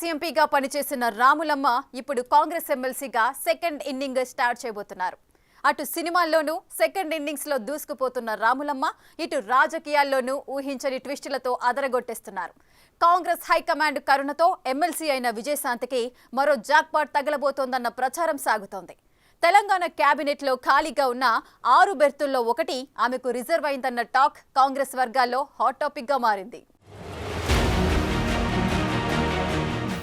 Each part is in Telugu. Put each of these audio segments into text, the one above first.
కాంగ్రెస్ ఎంపీగా పనిచేసిన రాములమ్మ ఇప్పుడు కాంగ్రెస్ ఎమ్మెల్సీగా సెకండ్ ఇన్నింగ్ స్టార్ట్ చేయబోతున్నారు. అటు సినిమాల్లోనూ సెకండ్ ఇన్నింగ్స్ లో దూసుకుపోతున్న రాములమ్మ ఇటు రాజకీయాల్లోనూ ఊహించని ట్విస్టులతో అదరగొట్టేస్తున్నారు. కాంగ్రెస్ హైకమాండ్ కరుణతో ఎమ్మెల్సీ అయిన విజయశాంతికి మరో జాక్పాట్ తగలబోతోందన్న ప్రచారం సాగుతోంది. తెలంగాణ కేబినెట్ లో ఖాళీగా ఉన్న 6 బెర్తుల్లో ఒకటి ఆమెకు రిజర్వ్ అయిందన్న టాక్ కాంగ్రెస్ వర్గాల్లో హాట్ టాపిక్ గా మారింది.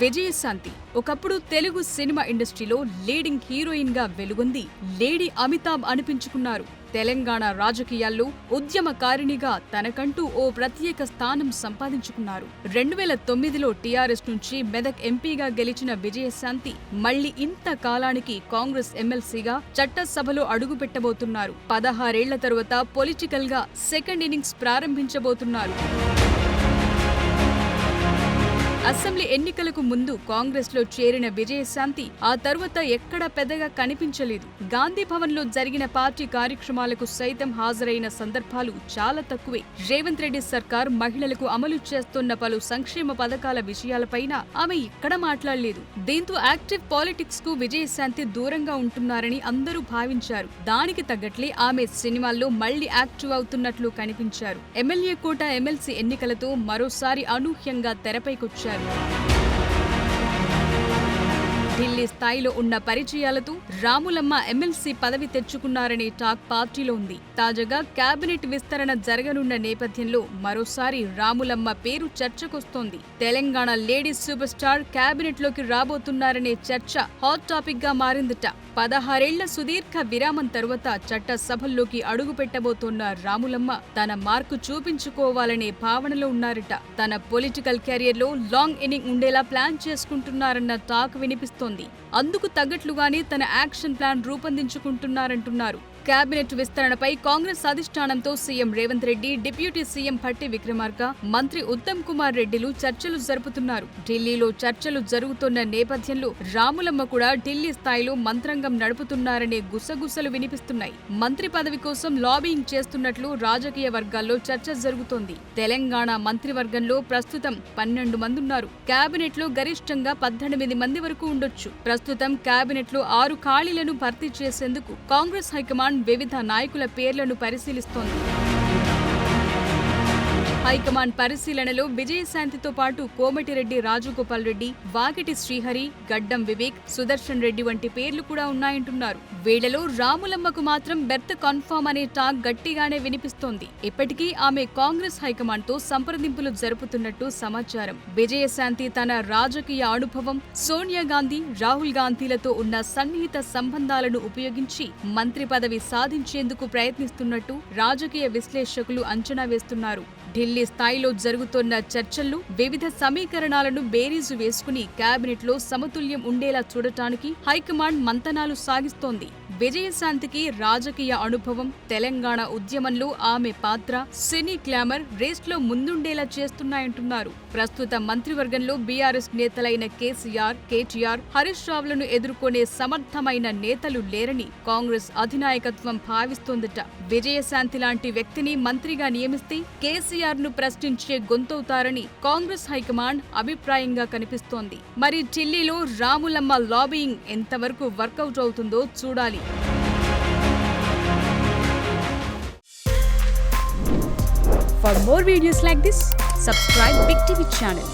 విజయశాంతి ఒకప్పుడు తెలుగు సినిమా ఇండస్ట్రీలో లీడింగ్ హీరోయిన్ గా వెలుగొంది లేడీ అమితాబ్ అనిపించుకున్నారు. తెలంగాణ రాజకీయాల్లో ఉద్యమకారిణిగా తనకంటూ ఓ ప్రత్యేక స్థానం సంపాదించుకున్నారు. 2009లో టీఆర్ఎస్ నుంచి మెదక్ ఎంపీగా గెలిచిన విజయశాంతి మళ్లీ ఇంత కాలానికి కాంగ్రెస్ ఎమ్మెల్సీగా చట్టసభలో అడుగుపెట్టబోతున్నారు. 16 ఏళ్ల తరువాత పొలిటికల్ గా సెకండ్ ఇన్నింగ్స్ ప్రారంభించబోతున్నారు. అసెంబ్లీ ఎన్నికలకు ముందు కాంగ్రెస్ లో చేరిన విజయశాంతి ఆ తరువాత ఎక్కడా పెద్దగా కనిపించలేదు. గాంధీ భవన్ లో జరిగిన పార్టీ కార్యక్రమాలకు సైతం హాజరైన సందర్భాలు చాలా తక్కువే. రేవంత్ రెడ్డి సర్కార్ మహిళలకు అమలు చేస్తున్న పలు సంక్షేమ పథకాల విషయాలపైన ఆమె ఎక్కడ మాట్లాడలేదు. దీంతో యాక్టివ్ పాలిటిక్స్ కు విజయశాంతి దూరంగా ఉంటున్నారని అందరూ భావించారు. దానికి తగ్గట్లే ఆమె సినిమాల్లో మళ్లీ యాక్టివ్ అవుతున్నట్లు కనిపించారు. ఎమ్మెల్యే కోట ఎమ్మెల్సీ ఎన్నికలతో మరోసారి అనూహ్యంగా తెరపైకొచ్చారు. ఢిల్లీ స్థాయిలో ఉన్న పరిచయాలతో రాములమ్మ ఎమ్మెల్సీ పదవి తెచ్చుకున్నారనే టాక్ పార్టీలో ఉంది. తాజాగా కేబినెట్ విస్తరణ జరగనున్న నేపథ్యంలో మరోసారి రాములమ్మ పేరు చర్చకొస్తోంది. Telangana ladies super star cabinet లోకి రాబోతున్నారనే చర్చ హాట్ టాపిక్ గా మారిందట. 16 ఏళ్ల సుదీర్ఘ విరామం తరువాత చట్టసభల్లోకి అడుగు పెట్టబోతున్న రాములమ్మ తన మార్కు చూపించుకోవాలనే భావనలో ఉన్నారట. తన పొలిటికల్ కెరియర్ లో లాంగ్ ఇన్నింగ్ ఉండేలా ప్లాన్ చేసుకుంటున్నారన్న టాక్ వినిపిస్తోంది. అందుకు తగ్గట్లుగానే తన యాక్షన్ ప్లాన్ రూపొందించుకుంటున్నారంటున్నారు. కేబినెట్ విస్తరణపై కాంగ్రెస్ అధిష్టానంతో CM Revanth Reddy, deputy CM Bhatti Vikramarka, మంత్రి ఉత్తమ్ కుమార్ రెడ్డిలు చర్చలు జరుపుతున్నారు. ఢిల్లీలో చర్చలు జరుగుతున్న నేపథ్యంలో రాములమ్మ కూడా ఢిల్లీ స్థాయిలో మంత్రంగం నడుపుతున్నారనే గుసగుసలు వినిపిస్తున్నాయి. మంత్రి పదవి కోసం లాబియింగ్ చేస్తున్నట్లు రాజకీయ వర్గాల్లో చర్చ జరుగుతోంది. తెలంగాణ మంత్రివర్గంలో ప్రస్తుతం 12 మంది ఉన్నారు. కేబినెట్ లో గరిష్టంగా 18 మంది వరకు ఉండొచ్చు. ప్రస్తుతం కేబినెట్ లో 6 ఖాళీలను భర్తీ చేసేందుకు కాంగ్రెస్ హైకమాండ్ వివిధ నాయకుల పేర్లను పరిశీలిస్తోంది. హైకమాండ్ పరిశీలనలో విజయశాంతితో పాటు కోమటిరెడ్డి రాజగోపాల్ రెడ్డి, వాకిటి శ్రీహరి, గడ్డం వివేక్, సుదర్శన్ రెడ్డి వంటి పేర్లు కూడా ఉన్నాయంటున్నారు. వీళ్లలో రాములమ్మకు మాత్రం బెర్త్ కన్ఫర్మ్ అనే టాక్ గట్టిగానే వినిపిస్తోంది. ఇప్పటికీ ఆమె కాంగ్రెస్ హైకమాండ్ తో సంప్రదింపులు జరుపుతున్నట్టు సమాచారం. విజయశాంతి తన రాజకీయ అనుభవం, సోనియా గాంధీ, రాహుల్ గాంధీలతో ఉన్న సన్నిహిత సంబంధాలను ఉపయోగించి మంత్రి పదవి సాధించేందుకు ప్రయత్నిస్తున్నట్టు రాజకీయ విశ్లేషకులు అంచనా వేస్తున్నారు. ఢిల్లీ స్థాయిలో జరుగుతున్న చర్చల్లో వివిధ సమీకరణాలను బేరీజు వేసుకుని కేబినెట్ లో సమతుల్యం ఉండేలా చూడటానికి హైకమాండ్ మంతనాలు సాగిస్తోంది. విజయశాంతికి రాజకీయ అనుభవం, తెలంగాణ ఉద్యమంలో ఆమె పాత్ర, సినీ గ్లామర్ రేస్లో ముందుండేలా చేస్తున్నాయంటున్నారు. ప్రస్తుత మంత్రివర్గంలో బీఆర్ఎస్ నేతలైన కేసీఆర్, కేటీఆర్, హరీష్ రావులను ఎదుర్కొనే సమర్థమైన నేతలు లేరని కాంగ్రెస్ అధినాయకత్వం భావిస్తోందట. విజయశాంతి లాంటి వ్యక్తిని మంత్రిగా నియమిస్తే కేసీఆర్ ను ప్రశ్నించే గొంతవుతారని కాంగ్రెస్ హైకమాండ్ అభిప్రాయంగా కనిపిస్తోంది. మరి ఢిల్లీలో రాములమ్మ లాబియింగ్ ఎంతవరకు వర్కౌట్ అవుతుందో చూడాలి. For more videos like this, subscribe Big TV channel.